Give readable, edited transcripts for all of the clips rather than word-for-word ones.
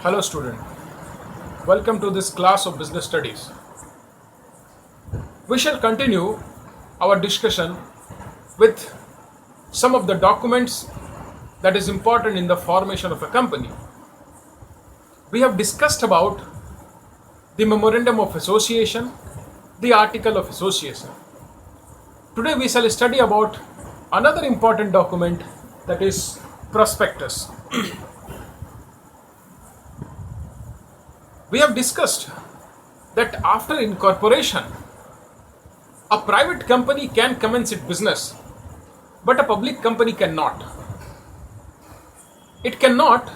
Hello student, welcome to this class of business studies. We shall continue our discussion with some of the documents that is important in the formation of a company. We have discussed about the memorandum of association, the article of association. Today we shall study about another important document, that is prospectus. We have discussed that after incorporation, a private company can commence its business, but a public company cannot. It cannot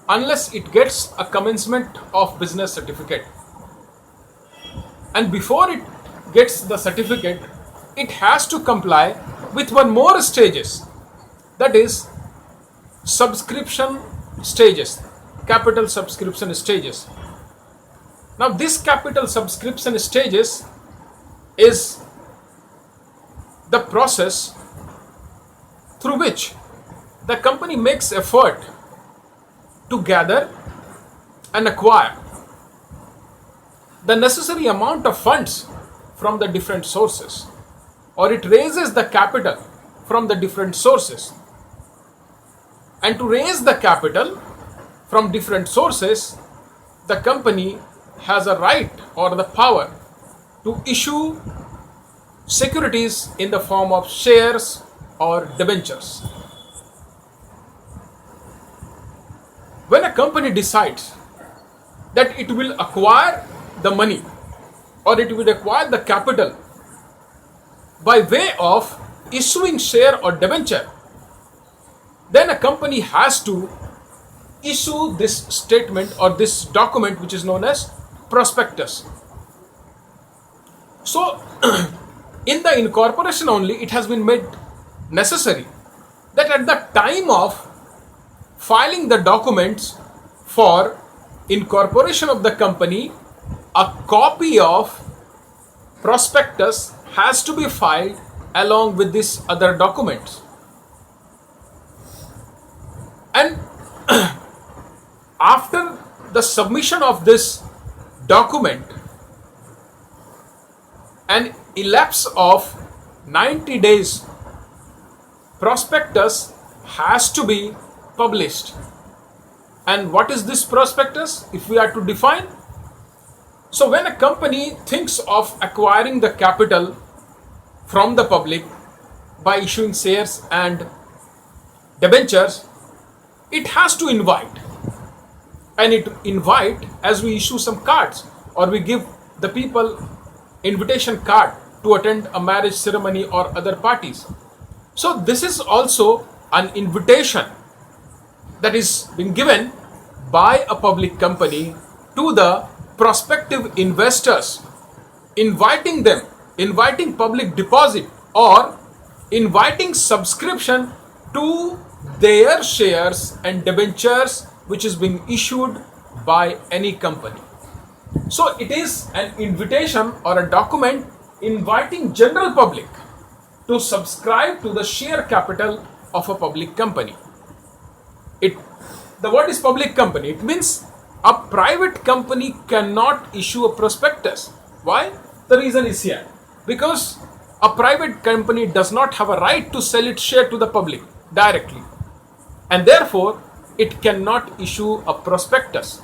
unless it gets a commencement of business certificate. And before it gets the certificate, it has to comply with one more stages, that is subscription stages, capital subscription stages. Now this capital subscription stages is the process through which the company makes effort to gather and acquire the necessary amount of funds from the different sources, or it raises the capital from the different sources. And to raise the capital from different sources, the company has a right or the power to issue securities in the form of shares or debentures. When a company decides that it will acquire the money or it will acquire the capital by way of issuing share or debenture, then a company has to issue this statement or this document which is known as prospectus. So in the incorporation only, it has been made necessary that at the time of filing the documents for incorporation of the company, a copy of prospectus has to be filed along with these other documents. And after the submission of this document, an elapse of 90 days, prospectus has to be published. And what is this prospectus, if we are to define? So when a company thinks of acquiring the capital from the public by issuing shares and debentures, it has to invite. And it invite as we issue some cards, or we give the people invitation card to attend a marriage ceremony or other parties. So this is also an invitation that is being given by a public company to the prospective investors, inviting them, inviting public deposit or inviting subscription to their shares and debentures which is being issued by any company. So it is an invitation or a document inviting general public to subscribe to the share capital of a public company. The word is public company. It means a private company cannot issue a prospectus. Why? The reason is here. Because a private company does not have a right to sell its share to the public directly. And therefore, it cannot issue a prospectus.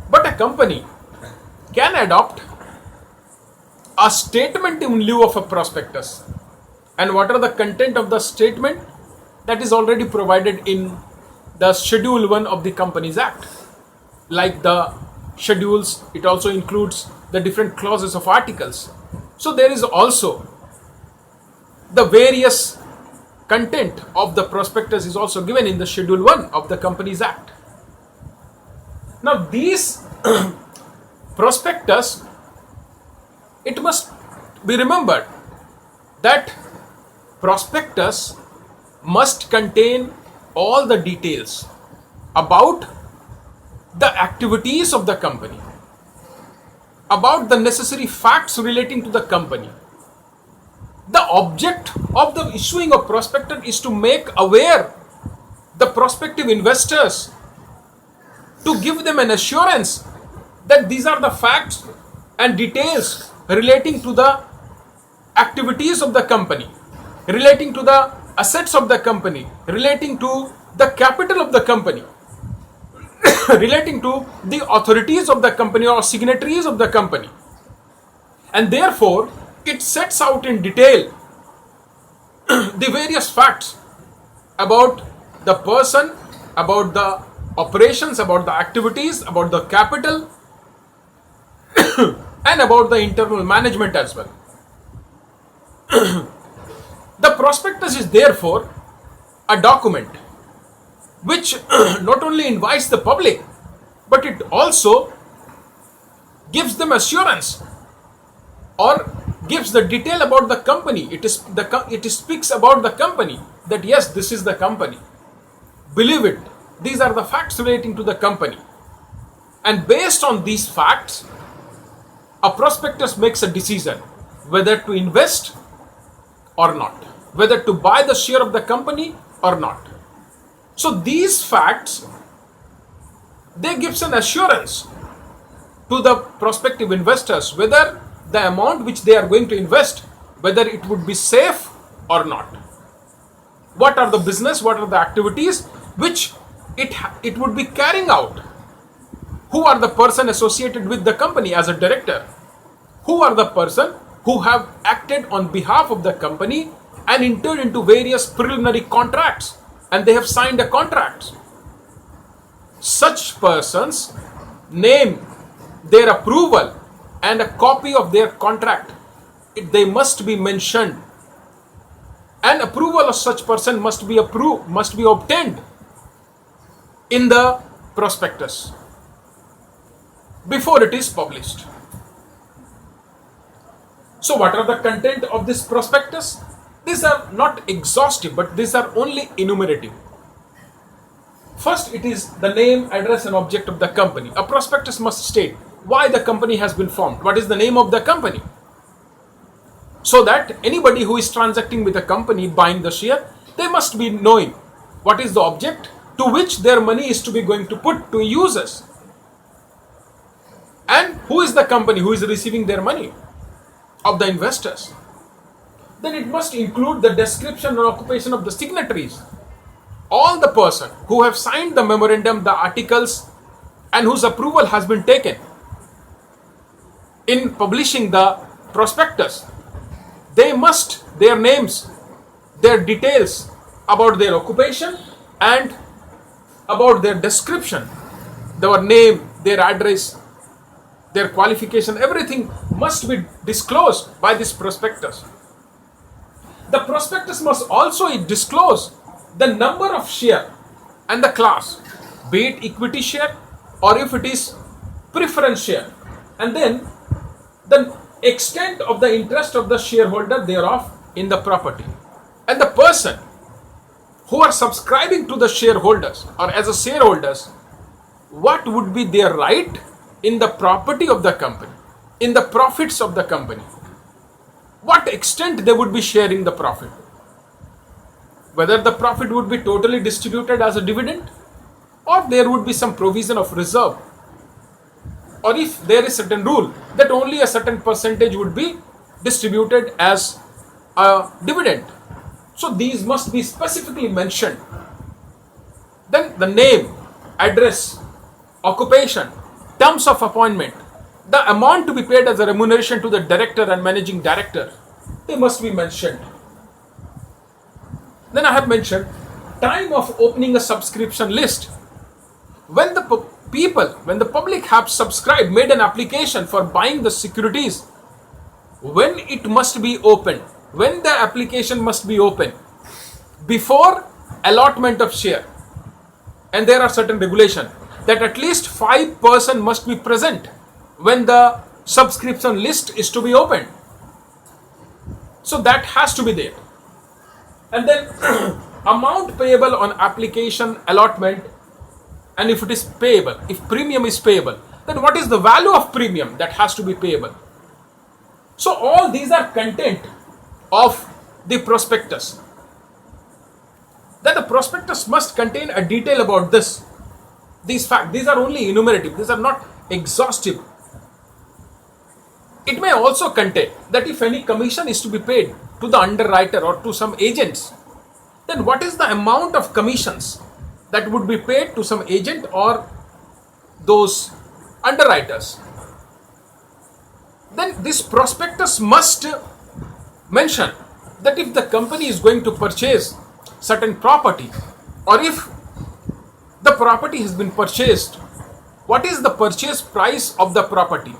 But a company can adopt a statement in lieu of a prospectus. And what are the content of the statement? That is already provided in the Schedule 1 of the Companies Act. Like the schedules, it also includes the different clauses of articles. So there is also the various content of the prospectus is also given in the Schedule 1 of the Companies Act. Now these prospectus, it must be remembered that prospectus must contain all the details about the activities of the company, about the necessary facts relating to the company. The object of the issuing of prospectus is to make aware the prospective investors, to give them an assurance that these are the facts and details relating to the activities of the company, relating to the assets of the company, relating to the capital of the company, relating to the authorities of the company or signatories of the company. And therefore, it sets out in detail the various facts about the person, about the operations, about the activities, about the capital, and about the internal management as well. The prospectus is therefore a document which not only invites the public, but it also gives them assurance or gives the detail about the company. It speaks about the company, that yes, this is the company. Believe it, these are the facts relating to the company. And based on these facts, a prospectus makes a decision whether to invest or not, whether to buy the share of the company or not. So these facts, they gives an assurance to the prospective investors whether the amount which they are going to invest, whether it would be safe or not. What are the business, what are the activities which it would be carrying out? Who are the person associated with the company as a director? Who are the person who have acted on behalf of the company and entered into various preliminary contracts, and they have signed a contract? Such persons name, their approval, and a copy of their contract, they must be mentioned. An approval of such person must be obtained in the prospectus before it is published. So what are the content of this prospectus? These are not exhaustive, but these are only enumerative. First, it is the name, address, and object of the company. A prospectus must state why the company has been formed, what is the name of the company, so that anybody who is transacting with a company buying the share, they must be knowing what is the object to which their money is to be going to put to users, and who is the company who is receiving their money of the investors. Then it must include the description and occupation of the signatories, all the person who have signed the memorandum, the articles, and whose approval has been taken in publishing the prospectus. They must, their names, their details about their occupation and about their description, their name, their address, their qualification, everything must be disclosed by this prospectus. The prospectus must also disclose the number of share and the class, be it equity share or if it is preference share, and then the extent of the interest of the shareholder thereof in the property, and the person who are subscribing to the shareholders or as a shareholders, what would be their right in the property of the company, in the profits of the company, what extent they would be sharing the profit, whether the profit would be totally distributed as a dividend or there would be some provision of reserve, or if there is certain rule that only a certain percentage would be distributed as a dividend. So these must be specifically mentioned. Then the name, address, occupation, terms of appointment, the amount to be paid as a remuneration to the director and managing director, they must be mentioned. Then I have mentioned time of opening a subscription list. When the when the public have subscribed, made an application for buying the securities, when it must be opened, when the application must be opened, before allotment of share. And there are certain regulations that at least 5% must be present when the subscription list is to be opened. So that has to be there. And then amount payable on application allotment, and if it is payable, if premium is payable, then what is the value of premium that has to be payable? So all these are content of the prospectus. Then the prospectus must contain a detail about this. These facts, these are only enumerative, these are not exhaustive. It may also contain that if any commission is to be paid to the underwriter or to some agents, then what is the amount of commissions that would be paid to some agent or those underwriters. Then this prospectus must mention that if the company is going to purchase certain property, or if the property has been purchased, what is the purchase price of the property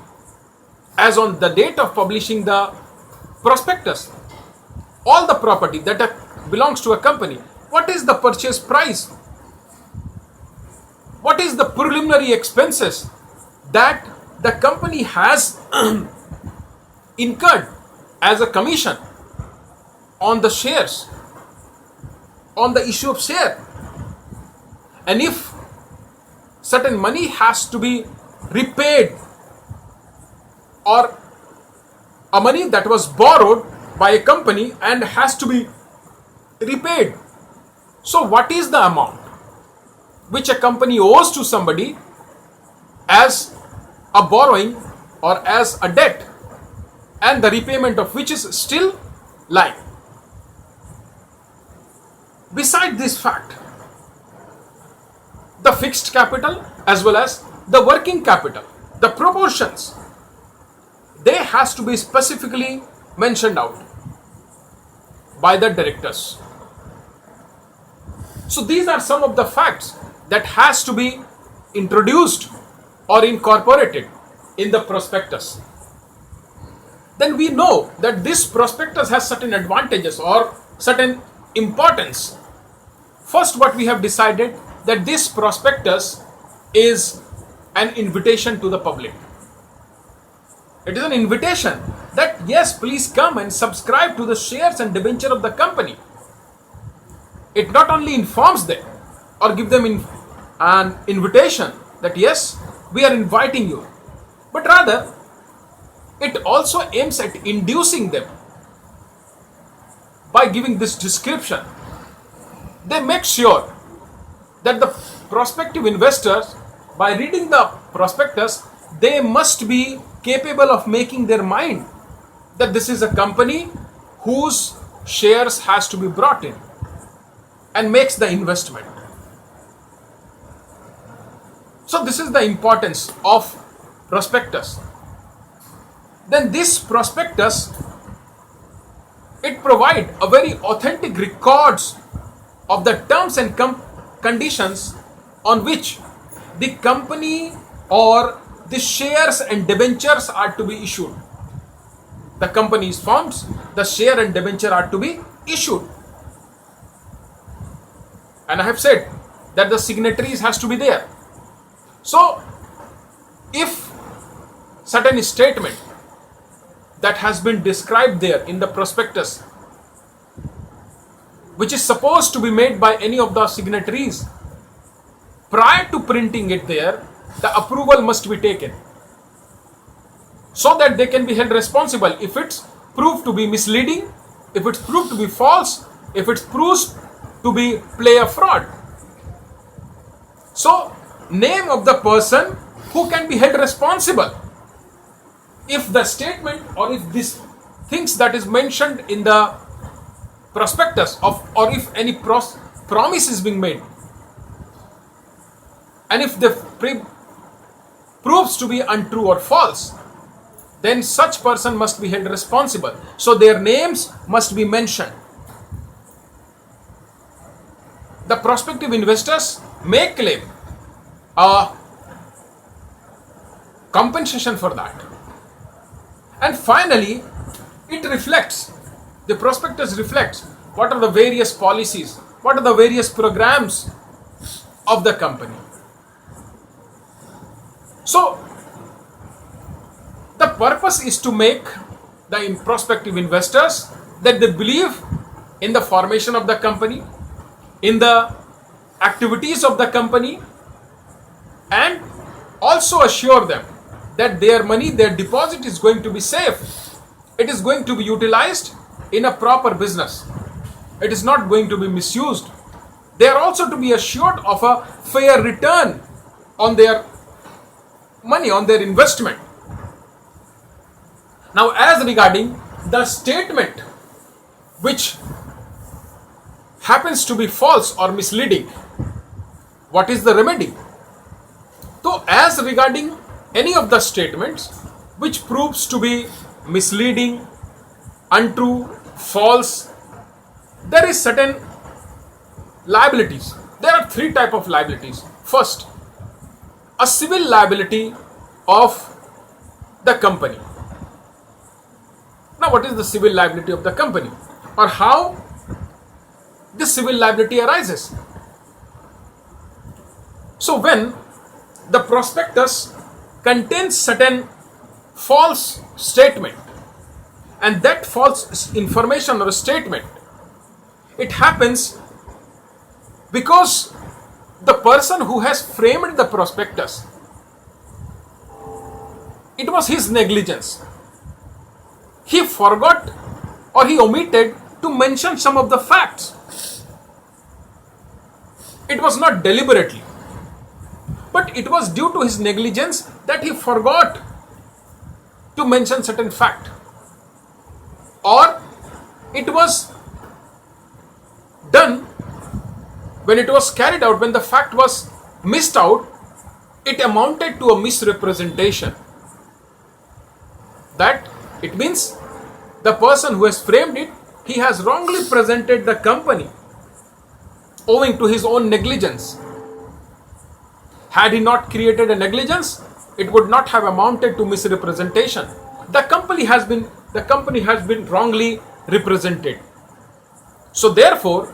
as on the date of publishing the prospectus. All the property that belongs to a company, what is the purchase price? What is the preliminary expenses that the company has incurred as a commission on the shares, on the issue of share? And if certain money has to be repaid, or a money that was borrowed by a company and has to be repaid, so what is the amount which a company owes to somebody as a borrowing or as a debt, and the repayment of which is still lying? Beside this fact, the fixed capital as well as the working capital, the proportions, they has to be specifically mentioned out by the directors. So these are some of the facts that has to be introduced or incorporated in the prospectus. Then we know that this prospectus has certain advantages or certain importance. First, what we have decided, that this prospectus is an invitation to the public. It is an invitation that yes, please come and subscribe to the shares and debenture of the company. It not only informs them or give them an invitation that yes, we are inviting you, but rather it also aims at inducing them by giving this description. They make sure that the prospective investors, by reading the prospectus, they must be capable of making their mind that this is a company whose shares has to be brought in, and makes the investment. So this is the importance of prospectus. Then this prospectus, it provides a very authentic records of the terms and conditions on which the company or the shares and debentures are to be issued. The company is formed, the share and debenture are to be issued. And I have said that the signatories has to be there. So if certain statement that has been described there in the prospectus, which is supposed to be made by any of the signatories, prior to printing it there, the approval must be taken, so that they can be held responsible if it's proved to be misleading, if it's proved to be false, if it proves to be play a fraud. So name of the person who can be held responsible if the statement or if this things that is mentioned in the prospectus of, or if any promise is being made, and if the proves to be untrue or false, then such person must be held responsible. So their names must be mentioned. The prospective investors may claim a compensation for that. And finally, it reflects, the prospectus reflects what are the various policies, what are the various programs of the company. So the purpose is to make the prospective investors that they believe in the formation of the company, in the activities of the company, and also assure them that their money, their deposit is going to be safe. It is going to be utilized in a proper business. It is not going to be misused. they are also to be assured of a fair return on their money, on their investment. Now, as regarding the statement which happens to be false or misleading, what is the remedy? So, as regarding any of the statements which proves to be misleading, untrue, false, there is certain liabilities. There are three types of liabilities. First, a civil liability of the company. Now, what is the civil liability of the company, or how this civil liability arises? So, when the prospectus contains certain false statement, and that false information or statement, it happens because the person who has framed the prospectus, it was his negligence. He forgot or he omitted to mention some of the facts. It was not deliberately, but it was due to his negligence that he forgot to mention certain fact, or it was done when it was carried out, when the fact was missed out, it amounted to a misrepresentation. That it means the person who has framed it, he has wrongly presented the company owing to his own negligence. Had he not created a negligence, it would not have amounted to misrepresentation. The company has been wrongly represented. So therefore,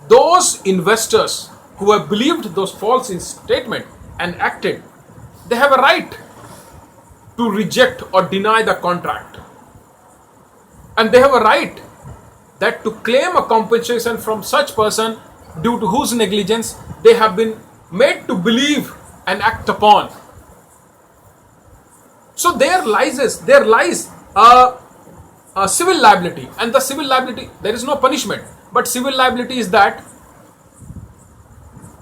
those investors who have believed those false statements and acted, they have a right to reject or deny the contract. And they have a right that to claim a compensation from such person due to whose negligence they have been made to believe and act upon. So there lies a civil liability, and the civil liability, there is no punishment, but civil liability is that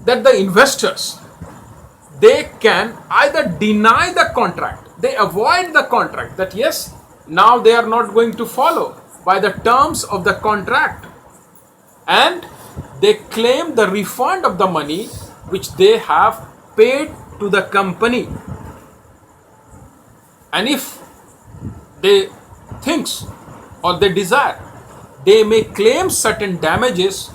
the investors, they can either deny the contract, they avoid the contract, that yes, now they are not going to follow by the terms of the contract, and they claim the refund of the money which they have paid to the company. And if they thinks or they desire, they may claim certain damages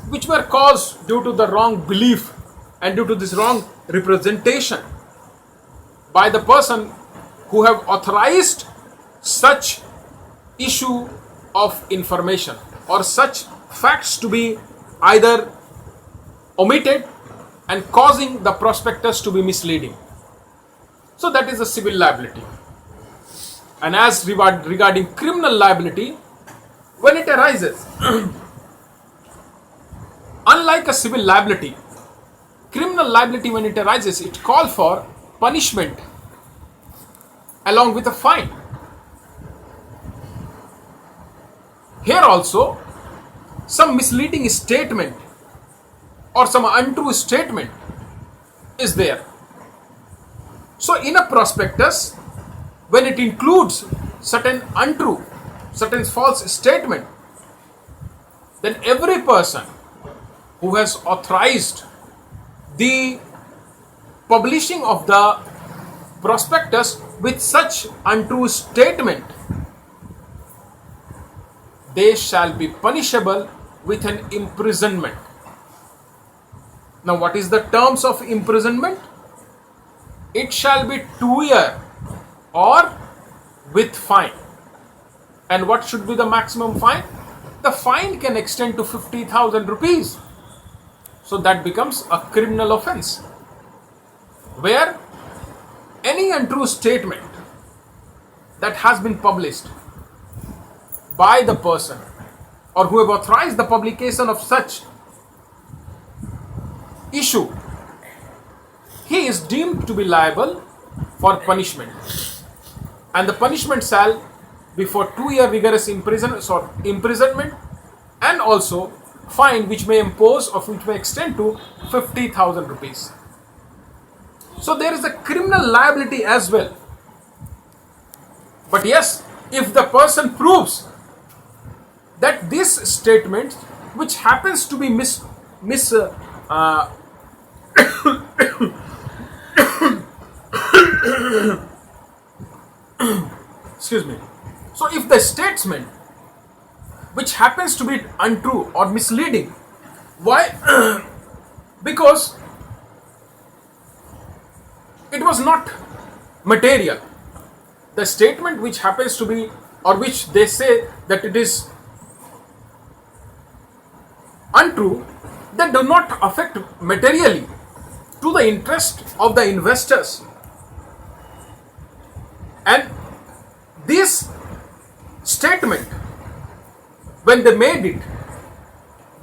which were caused due to the wrong belief and due to this wrong representation by the person who have authorized such issue of information or such facts to be either omitted and causing the prospectus to be misleading. So that is a civil liability. And as regarding criminal liability, when it arises, unlike a civil liability, criminal liability, when it arises, it calls for punishment along with a fine. Here also, some misleading statement or some untrue statement is there. So in a prospectus, when it includes certain untrue, certain false statement, then every person who has authorized the publishing of the prospectus with such untrue statement, they shall be punishable with an imprisonment. Now, what is the terms of imprisonment? It shall be 2 years or with fine. And what should be the maximum fine? The fine can extend to 50,000 rupees. So that becomes a criminal offense, where any untrue statement that has been published by the person or who have authorized the publication of such issue, he is deemed to be liable for punishment, and the punishment shall be for 2 years rigorous imprisonment and also fine which may impose or which may extend to 50,000 rupees. So there is a criminal liability as well. But yes, if the person proves that this statement, which happens to be excuse me. So if the statement which happens to be untrue or misleading, why? Because it was not material. The statement which happens to be, or which they say that it is untrue, that do not affect materially to the interest of the investors. And this statement, when they made it,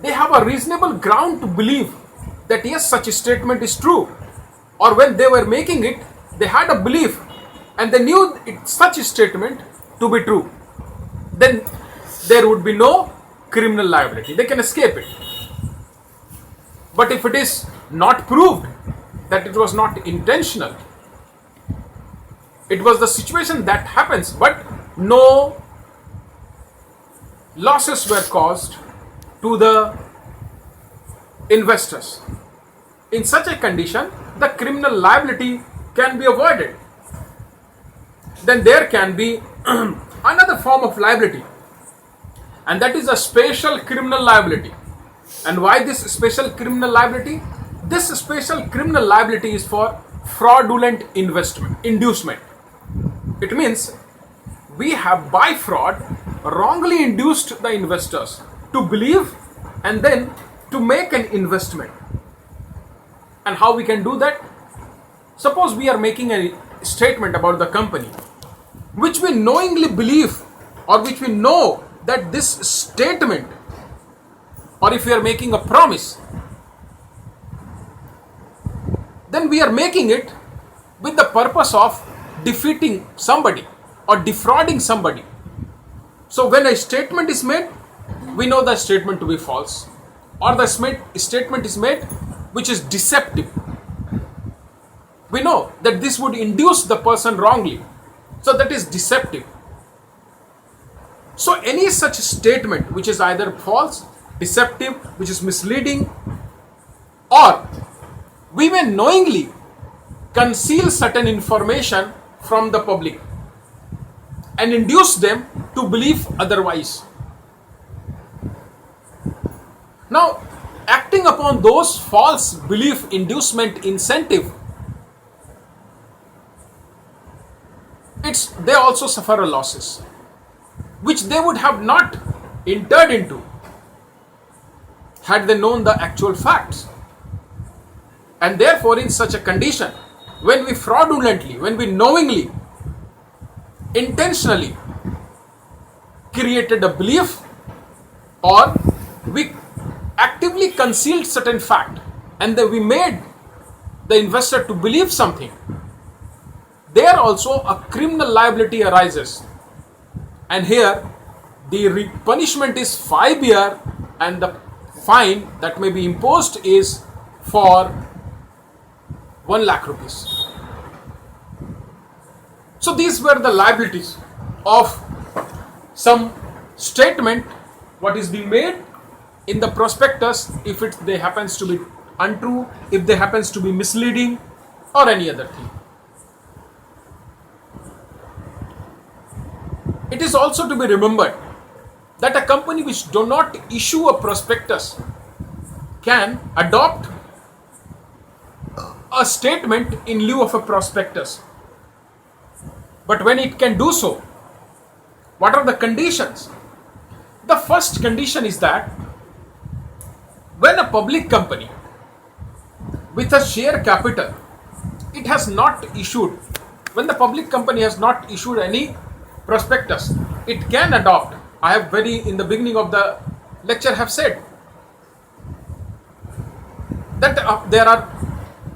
they have a reasonable ground to believe that yes, such a statement is true. Or when they were making it, they had a belief and they knew such a statement to be true. Then there would be no criminal liability. They can escape it. But if it is not proved that it was not intentional, it was the situation that happens, but no losses were caused to the investors. In such a condition, the criminal liability can be avoided. Then there can be another form of liability, and that is a special criminal liability. And why this special criminal liability? This special criminal liability is for fraudulent inducement. It means we have by fraud wrongly induced the investors to believe and then to make an investment. And how we can do that? Suppose we are making a statement about the company which we knowingly believe, or which we know that this statement, or if we are making a promise, then we are making it with the purpose of defeating somebody or defrauding somebody. So when a statement is made, we know the statement to be false, or the statement is made which is deceptive. We know that this would induce the person wrongly, so that is deceptive. So any such statement which is either false, deceptive, which is misleading, or we may knowingly conceal certain information from the public and induce them to believe otherwise. Now, acting upon those false belief inducement incentive, they also suffer losses which they would have not entered into had they known the actual facts. And therefore, in such a condition, when we fraudulently, when we knowingly, intentionally created a belief, or we actively concealed certain fact and then we made the investor to believe something, there also a criminal liability arises. And here the punishment is 5 years, and the fine that may be imposed is for 1 lakh rupees. So these were the liabilities of some statement what is being made in the prospectus, if they happens to be untrue, if they happens to be misleading, or any other thing. It is also to be remembered that a company which do not issue a prospectus can adopt a statement in lieu of a prospectus. But when it can do so, what are the conditions? The first condition is that when a public company with a share capital, it has not issued, when the public company has not issued any prospectus, it can adopt. I have in the beginning of the lecture have said that there are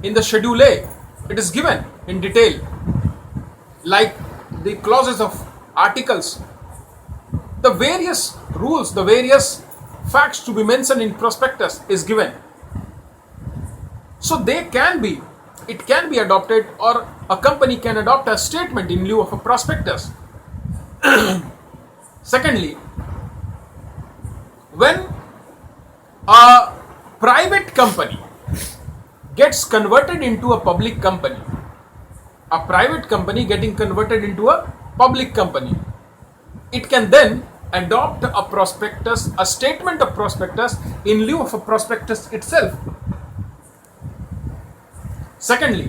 in the Schedule A, it is given in detail, like the clauses of articles, the various rules, the various facts to be mentioned in prospectus is given. So it can be adopted, or a company can adopt a statement in lieu of a prospectus. Secondly, when a private company gets converted into a public company, a private company getting converted into a public company, it can then adopt a prospectus, a statement of prospectus in lieu of a prospectus itself. Secondly,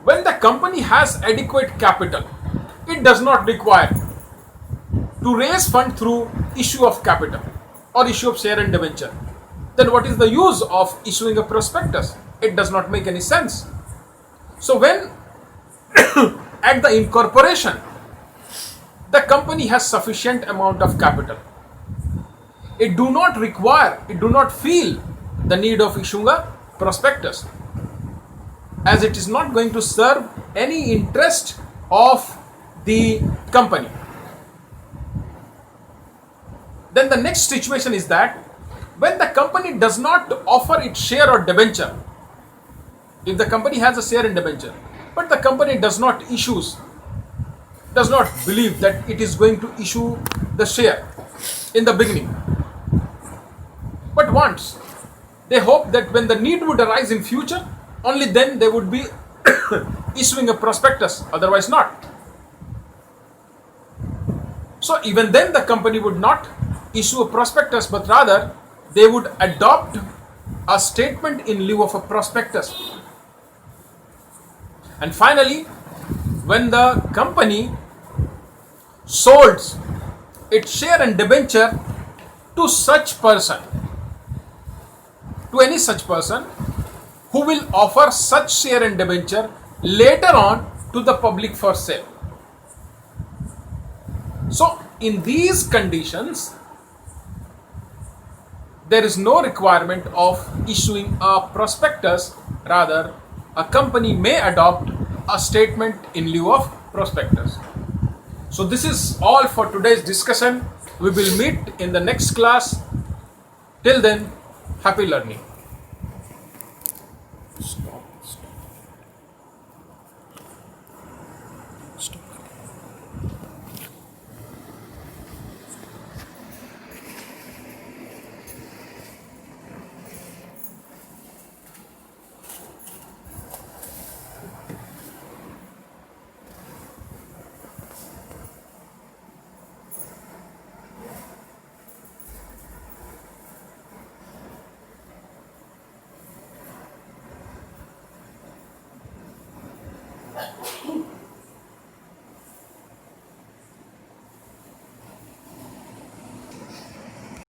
when the company has adequate capital, it does not require to raise fund through issue of capital or issue of share and debenture. Then what is the use of issuing a prospectus? It does not make any sense. So when at the incorporation, the company has sufficient amount of capital, it do not feel the need of issuing a prospectus, as it is not going to serve any interest of the company. Then the next situation is that when the company does not offer its share or debenture, if the company has a share and debenture, but the company does not believe that it is going to issue the share in the beginning, but wants, they hope that when the need would arise in future, only then they would be issuing a prospectus, otherwise not. So even then the company would not issue a prospectus, but rather they would adopt a statement in lieu of a prospectus. And finally, when the company sold its share and debenture to any such person who will offer such share and debenture later on to the public for sale. So in these conditions, there is no requirement of issuing a prospectus. Rather, a company may adopt a statement in lieu of prospectus. So this is all for today's discussion. We will meet in the next class. Till then, happy learning.